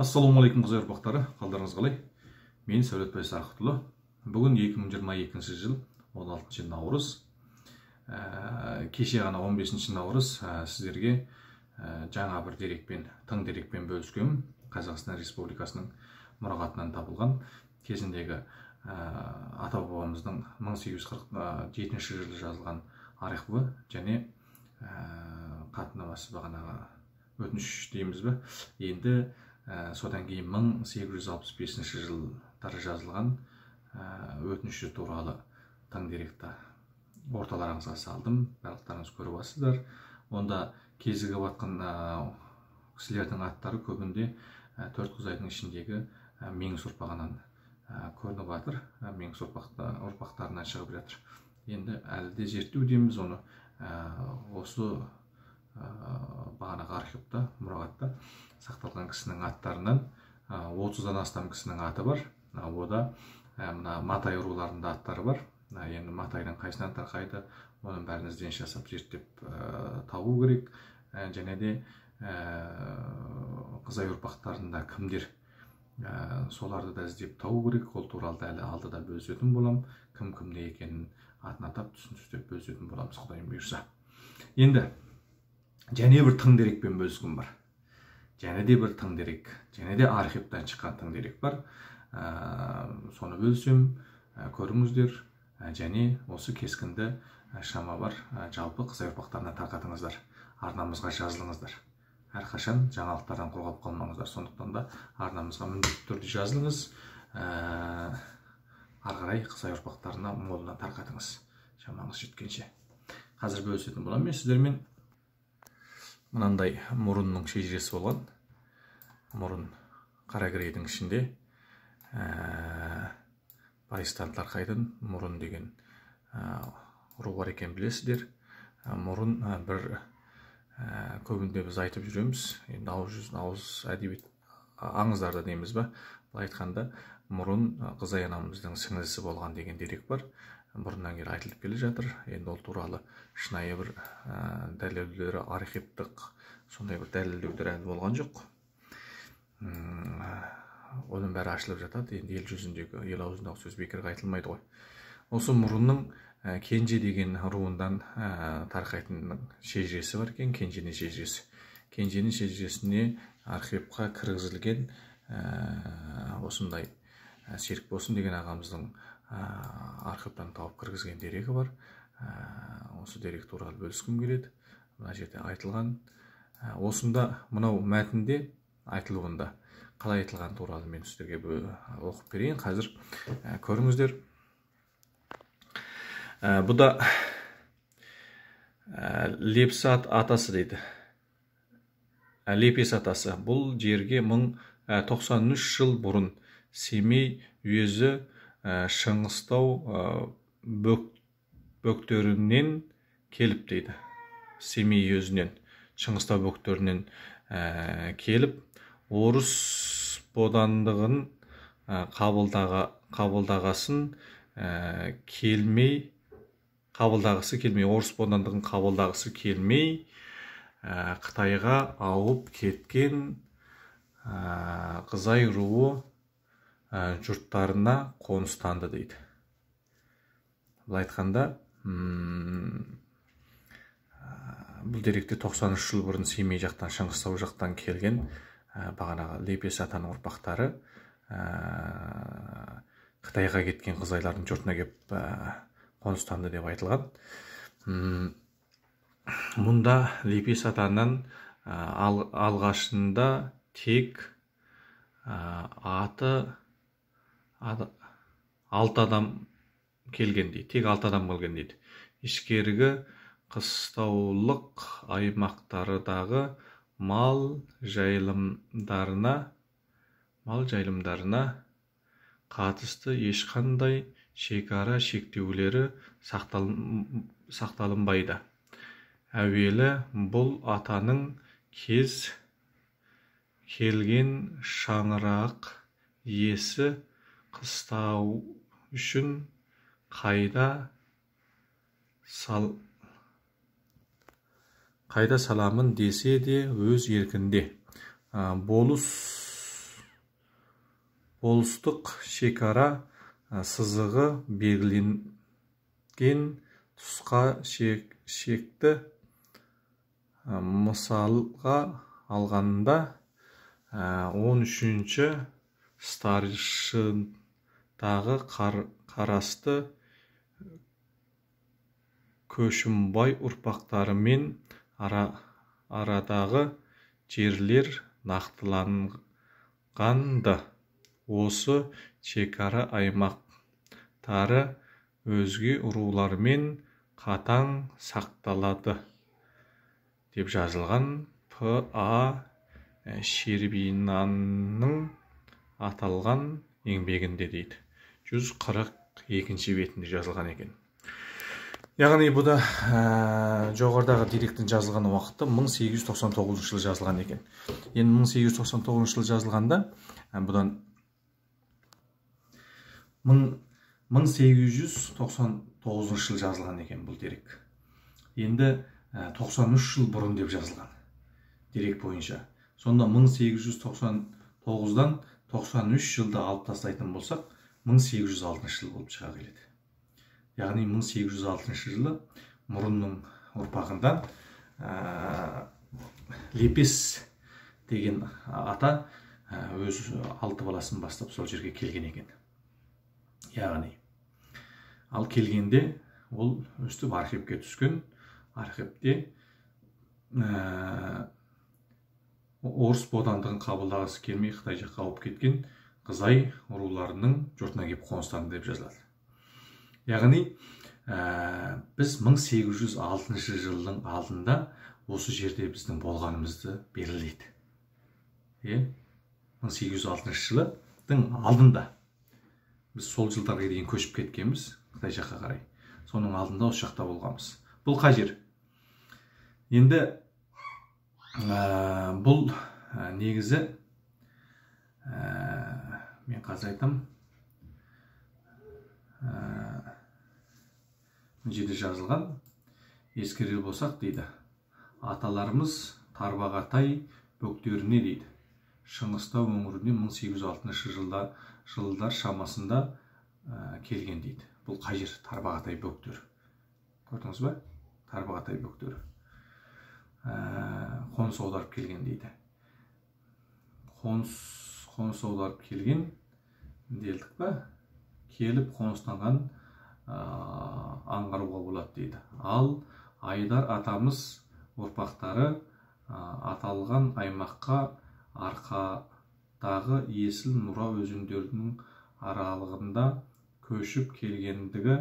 Ассалаумағалейкум қыздар ұрпақтары, қалдарыңыз қалай? Мен Сәулетбай Сақұтұлы. Бүгін 2022 жыл 16 наурыз. Кеше ғана 15 наурыз сіздерге жаңа бір дерекпен, тың дерекпен бөліскенмін. Қазақстан Республикасының мұрағатынан табылған кезіндегі ата-бабамыздың 1847 жылы жазылған архиві және қатынамасы бағанағы өтініш дейміз бе. Енді содан кейін 1865 жылдары жазылған өтініші туралы тың деректі орталарыңызға салдым. Барлықтарыңыз көріп алсыздар. Онда кезігіп жатқан кісілердің аттары көбінде төрт қызайдың ішіндегі Меңіс ұрпағынан көрініп жатыр. Меңіс ұрпақтарынан шығып жатыр. Енді әлі де зерттеу дейміз оны. Осы бағанағы архивта, мұрағатта сақталған кісінің аттарынан 30-дан астам кісінің аты бар. Ода мына Матай руларында аттары бар. Енді Матайдың қайсынан тарқайды, оның бәрін ізденіс жасап зерттеп табу керек. Және де Қызай ұрпақтарында кімдер, соларды да іздеп табу керек. Ол туралы әлі алдыда бөлісетін болам. Кім-кімде екенін атын атап түсіндіріп бөлісетін боламыз, Құдайым бұйырса. Енді және бір тың дерекпен бөліскім бар. Және де бір тың дерек, және де архивтан шыққан тың дерек бар. Соны бөлісем, көріңіздер. Және осы кескінді шама бар жалпы Қызай ұрпақтарына тарқатыңыздар. Арнамызға жазылыңыздар. Әрқашан жаңалықтардан қорғап қалмаңыздар. Сондықтан да арнамызға міндетті түрде жазылыңыз. Арғарай Қызай ұрпақтарына молынан тарқатыңыз. Шамаңыз жеткенше. Қазір бөлісетін болам мен сіздермен. Мынандай мұрынның шежіресі болған. Мұрын Қаракерейдің ішінде Байыстан Тарқайдың мұрын деген ру бар екен, білесіздер. Мұрын бір көбінде біз айтып жүреміз. Енді ауыз әдебиет аңыздарда дейміз ба. Бұл айтқанда мұрын Қызай анамыздың сіңлісі болған деген дерек бар. Бұрыннан келе айтылып келе жатыр. Енді ол туралы шынайы бір дәлелдері, архивтік сондай бір дәлелдеулер әлі болған жоқ. Оның бәрі ашылып жатады. Енді ел жүзіндегі, ел аузындағы сөз бекерге айтылмайды ғой. Осы мұрынның Кенже деген руындан тарқайтын шежіресі бар екен. Кенженің шежіресі. Кенженің шежіресіне архивқа кіргізілген осындай Серікболсын деген ағамыздың архивтан тауып кіргізген дерегі бар. Осы дерек туралы бөліскім келеді. Мына жерде айтылған. Осында мынау мәтінде айтылуында қалай айтылған туралы мен сіздерге оқып берейін. Қазір көріңіздер. Бұл да Лепсі атасы дейді. Лепес атасы. Бұл жерге 1093 жыл бұрын Семей уезі Шыңғыстау бөктерінен келіп дейді. Семей уезінен, Шыңғыстау бөктерінен келіп, орыс бодандығын қабылдағысы келмей, орыс бодандығын қабылдағысы келмей, Қытайға ауып кеткен Қызай руы жұрттарына қоныстанды дейді. Бұл айтқанда, бұл деректе 93 жыл бұрын Семей жақтан, Шыңғыстау жақтан келген бағанағы Лепес атаның ұрпақтары Қытайға кеткен Қызайлардың жұртына кеп қоныстанды деп айтылған. Мұнда Лепес атаның алғашында тек 6 адам келген дейді. Тек 6 адам келген дейді. Ішкергі қыстаулық аймақтардағы мал жайылымдарына қатысты ешқандай шекара шектеулері сақталынбайды. Әуелі бұл атаның кез келген шаңырақ иесі қыстау үшін қайда саламын десе де өз еркінде. Болыс болыстық шекара сызығы белгіленген тұсқа шекті мысалға алғанда 13-ші старшындағы қарасты Көшімбай ұрпақтарымен арадағы жерлер нақтыланғанды. Осы шекара аймақтары өзге рулармен қатаң сақталады деп жазылған П.А. Щербинаның аталған еңбегінде дейді. 142-ші бетінде жазылған екен. Яғни бұл да жоғарыдағы деректің жазылған уақыты 1899 жылы жазылған екен. Енді 1899 жылы жазылғанда бұдан 1899 жыл жазылған екен бұл дерек. Енді 93 жыл бұрын деп жазылған дерек бойынша. Сонда 1899-дан 93 жылда алып тастайтын болсақ, 1806 жыл болып шыға келеді. Яғни 1806 жылы Мұрынның ұрпағынан Лепес деген ата өз 6 баласын бастап сол жерге келген екен. Яғни ал келгенде ол өстіп архивке түскен. Архивте орыс бодандығын қабылдағысы келмей Қытай жаққа ауып кеткен Қызай руларының жұртына келіп қоныстанды деп жазылады. Яғни біз 1806 жылдың алдында осы жерде біздің болғанымызды белгілейді. 1806 жылдың алдында біз сол жылдарға дейін көшіп кеткенбіз Қытай жаққа қарай. Соның алдында осы жақта болғанбыз. Бұл қай жер? Енді бұл негізі мен қазір айтам. Бұл жерде жазылған. Ескерер болсақ дейді. Аталарымыз Тарбағатай бөктеріне дейді. Шыңғыстау өңіріне 1806 жылдар шамасында келген дейді. Бұл қай жер? Тарбағатай бөктері. Көрдіңіз бе? Тарбағатай бөктері. Қоныс аударып келген дейді. Қоныс аударып келген делдік па? Келіп қоныстанған аңғаруға болады дейді. Ал Айдар атамыз ұрпақтары аталған аймаққа арқадағы Есіл Нұра өзендерінің аралығында көшіп келгендігі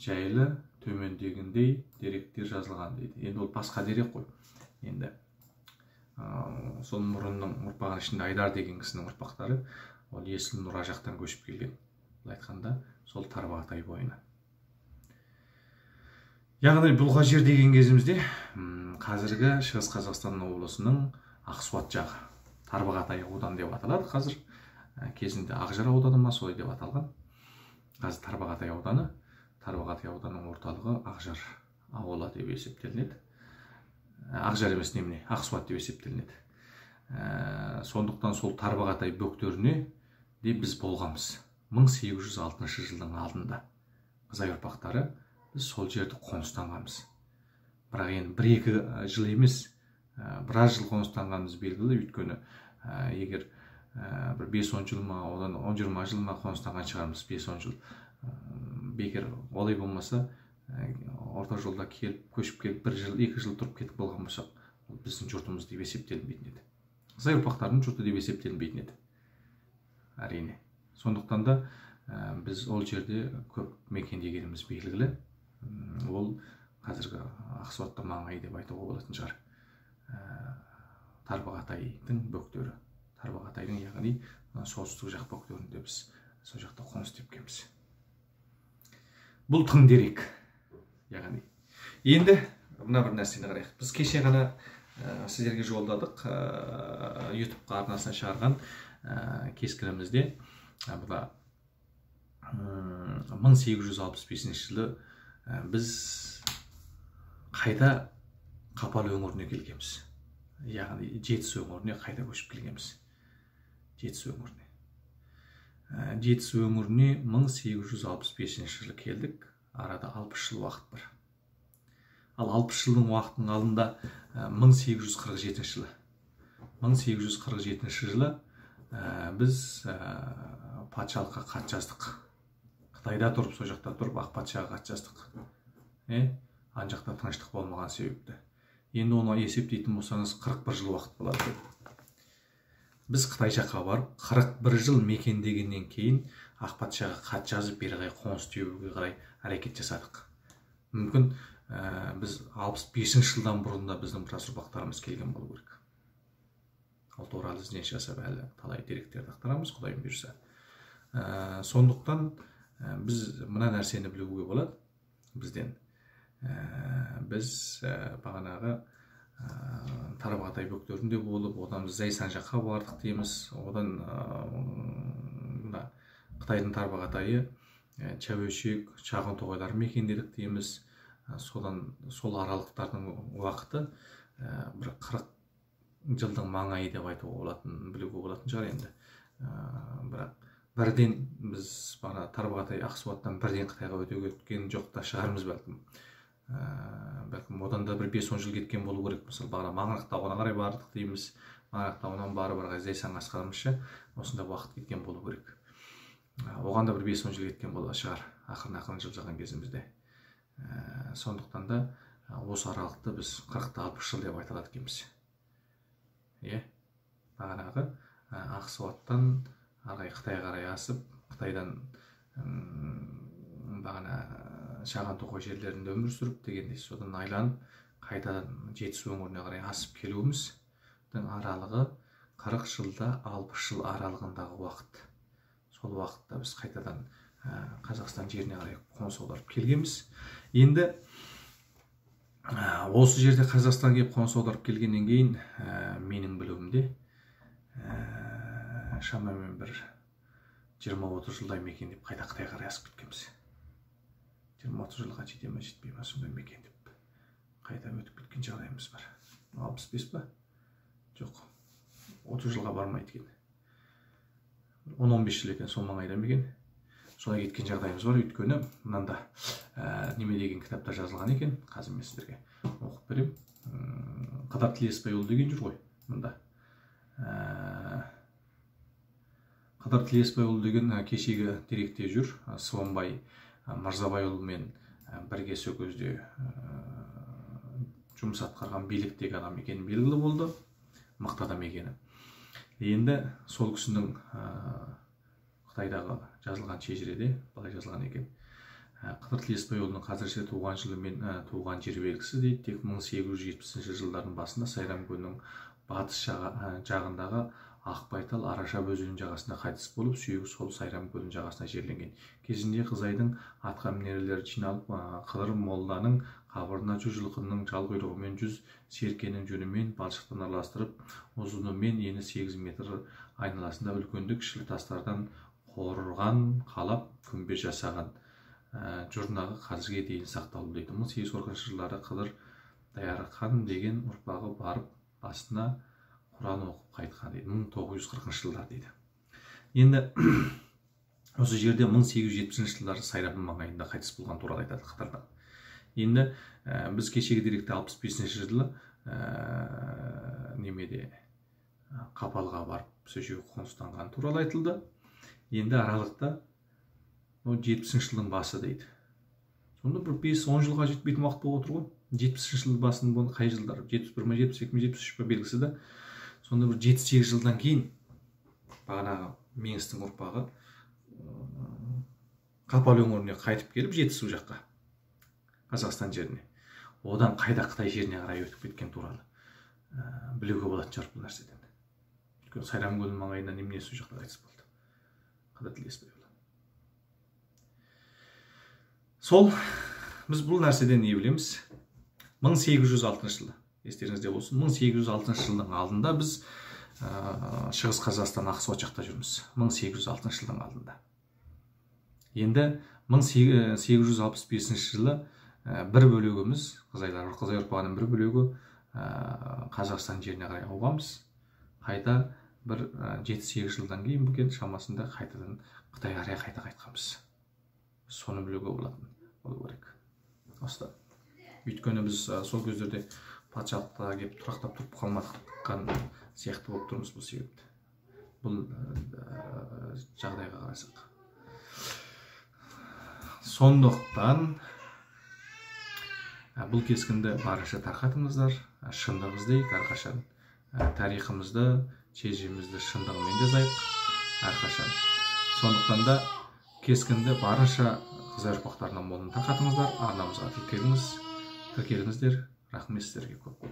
жайлы төмендегіндей деректер жазылған дейді. Енді ол басқа дерек қой. Енді сол Мұрынның ұрпағының ішінде Айдар деген кісінің ұрпақтары ол Есіл Нұра жақтан көшіп келген. Бұл айтқанда сол Тарбағатай бойына. Яғни бұлға жер деген кезімізде қазіргі Шығыс Қазақстан облысының Ақсуат жағы. Тарбағатай ауданы деп аталады қазір. Кезінде Ақжар ауданы ма солай деп аталған. Қазір Тарбағатай ауданы. Тарбағатай ауданының орталығы Ақжар ауылы деп есептелінеді. Ақжар емес немене, Ақсуат деп есептелінеді. Сондықтан сол Тарбағатай бөктеріне де біз болғанбыз. 1806 жылдың алдында Қызай ұрпақтары біз сол жерді қоныстанғанбыз. Бірақ енді 1-2 жыл емес, біраз жыл қоныстанғанымыз белгілі. Өйткені егер бір 5-10 жыл ма, одан 10-20 жыл ма қоныстанған шығармыз, 5-10 жыл. Бекер олай болмаса, орта жолда келіп, көшіп келіп, 1 жыл, 2 жыл тұрып кетіп болған болсақ, біздің жұртымыз деп есептелінбейтін еді. Қызай ұрпақтарының жұрты деп есептелінбейтін еді. Әрине. Сондықтан да біз ол жерде көп мекендегеніміз белгілі. Ол қазіргі Ақсуатта маңайы деп айтуға болатын шығар. Тарбағатайдың бөктері. Тарбағатайдың, яғни солтүстік жақ бөктерінде біз сол жақта қоныс тепкенбіз. Бұл тың дерек. Яғни. Енді мына бір нәрсені қарайық. Біз кеше ғана сіздерге жолдадық YouTube арнасына шығарған кескінімізде. Бұда 1865 жылы біз қайта Қапал өңіріне келгенбіз. Яғни Жетісу өңіріне қайта көшіп келгенбіз. Жетісу өңіріне. Жетісу өңіріне 1865 жылы келдік. Арада 60 жыл уақыт бар. Ал 60 жылдың уақытының алдында 1847 жылы. 1847 жылы біз патшалыққа хат жаздық. Қытайда тұрып, сол жақта тұрып, ақ патшаға хат жаздық. Ан жақта тыныштық болмаған себепті. Енді оны есептейтін болсаңыз 41 жыл уақыт болады. Біз Қытай жаққа барып, 41 жыл мекендегеннен кейін ақ патшаға хат жазып, бері қарай қоныс теууге қарай әрекет жасадық. Мүмкін біз 65 жылдан бұрын да біздің біраз ұрпақтарымыз келген болу керек. Ол туралы ізденіс жасап әлі талай деректерді ақтарамыз, Құдайым бұйырса. Сондықтан біз мына нәрсені білуге болады бізден. Біз бағанағы Тарбағатай бөктерінде болып, одан біз Зайсан жаққа бардық дейміз. Одан Қытайдың Тарбағатайы, Чәуешек, Шағын Тоғайлар мекендедік дейміз. Сол аралықтардың уақыты бір 40 жылдың маңайы деп айтуға болатын, білуге болатын шығар енді. Бірақ бірден біз Тарбағатай, Ақсуаттан бірден Қытайға өтуге өткен жоқ та шығармыз бәлкім. Бәлкім одан да бір 5-10 жыл кеткен болу керек. Мысалы, Маңырақ тауына қарай бардық дейміз. Маңырақ тауынан барып Зайсанға асқанымызша осында уақыт кеткен болу керек. Оған да бір 5-10 жыл кеткен болу шығар, ақырын жылжыған кезімізде. Сондықтан да осы аралықты біз 40-60 жыл деп айта алады екенбіз. Бағанағы Ақсуаттан Қытайға қарай асып, Қытайдан Шаған Тоғай жерлерінде өмір сүріп дегендей, содан айланып, қайтадан Жетісу өңіріне қарай асып келуіміздің аралығы 40 жылда 60 жыл аралығындағы уақыт. Сол уақытта біз қайтадан Қазақстан жеріне қарай қоныс аударып келгенбіз. Енді осы жерде Қазақстанға келіп қоныс аударып келгеннен кейін менің білуімде шамамен бір 20-30 жылдай мекендеп қайта Қытайға қарай асып кеткенбіз. 20-30 жылға жете ме жетпей ме сондай мекендеп қайта өтіп кеткен жағдайымыз бар. 65 па? Жоқ, 30 жылға бармайды екен. 10-15 жыл екен, сол маңайда мекен. Солай кеткен жағдайымыз бар. Өйткені мынанда неме деген кітапта жазылған екен. Қазір мен сіздерге оқып берем. Қыдар Тілесбайұлы деген жүр ғой мында. Қыдар Тілесбайұлы деген кешегі деректе жүр. Сығанбай Мырзабайұлымен бірге сөкөзде жұмыс атқарған биліктегі адам екені белгілі болды. Мықты адам екені. Енді сол кісінің Қытайдағы жазылған шежіреде былай жазылған екен. Қыдар Тілесбайұлының қазірше туған жылы мен туған жер белгісі дейді. Тек 1870 жылдардың басында Сайрам көлінің батыс жағындағы Ақбайтал Арашап өзенінің жағасында қайтыс болып, сүйегі сол Сайрам көлінің жағасына жерленген. Кезінде Қызайдың атқамінерлері жиналып, Қыдыр молданың қабырына 100 жылқының жал құйрығымен 100 серкенің жөнімен балшықтан араластырып, ұзынымен ені 8 метр айналасында үлкенді кішілі тастардан қорған қалап күмбез жасаған жұрнағы қазірге дейін сақталуда дейді. 1840 жылдары Қыдыр Даярхан деген ұрпағы барып басына Құран оқып қайтқан дейді. 1940 жылдар дейді. Енді осы жерде 1870 жылдары Сайрам маңайында қайтыс болған туралы айтады Қыдырдан. Енді біз кешегі деректе 65 жылы немеде Қапалға барып сол жерге қоныстанған туралы айтылды. Енді аралықта 70 жылдың басы дейді. Сонда бір 5-10 жылға жетпейтін уақыт болып отыр ғой. 70 жылдың басының қай жылдар? 71 ме, 72 ме, 73 ме белгісі де. Сонда бір 7-8 жылдан кейін бағанағы Меңістің ұрпағы Қапал өңіріне қайтып келіп Жетісу жаққа, Қазақстан жеріне. Одан қайда Қытай жеріне қарай өтіп кеткен туралы білуге болатын шығар бұл нәрседен. Өйткені Сайрам көлінің маңайында немене сол жақта қайтыс болды. Қыдар Тілесбайұлы. Сол біз бұл нәрседен не білеміз? 1806 жылы. Естеріңізде болсын, 1806 жылдың алдында біз Шығыс Қазақстан Ақсуат жақта жүрміз. 1806 жылдың алдында. Енді 1865 жылы бір бөлігіміз, Қызай ұрпағының бір бөлігі Қазақстан жеріне қарай ауғанбыз. Қайта бір 7-8 жылдан кейін бүкен шамасында қайтадан Қытайға қарай қайта қайтқанбыз. Соны білуге болу керек. Осылай. Өйткені біз сол кездерде патшалықта келіп тұрақтап тұрып қалмаған сияқты болып тұрмыз бұл себепті. Бұл жағдайға қарасақ. Сондықтан бұл кескінді барынша тарқатыңыздар, шындық іздейік әрқашан. Тарихымызды, шежіремізді шындығымен жазайық әрқашан. Сондықтан да кескінді барынша қыздар ұрпақтарынан молын тарқатыңыздар, арнамызға тіркеліңіздер. Рахмет сіздерге көп.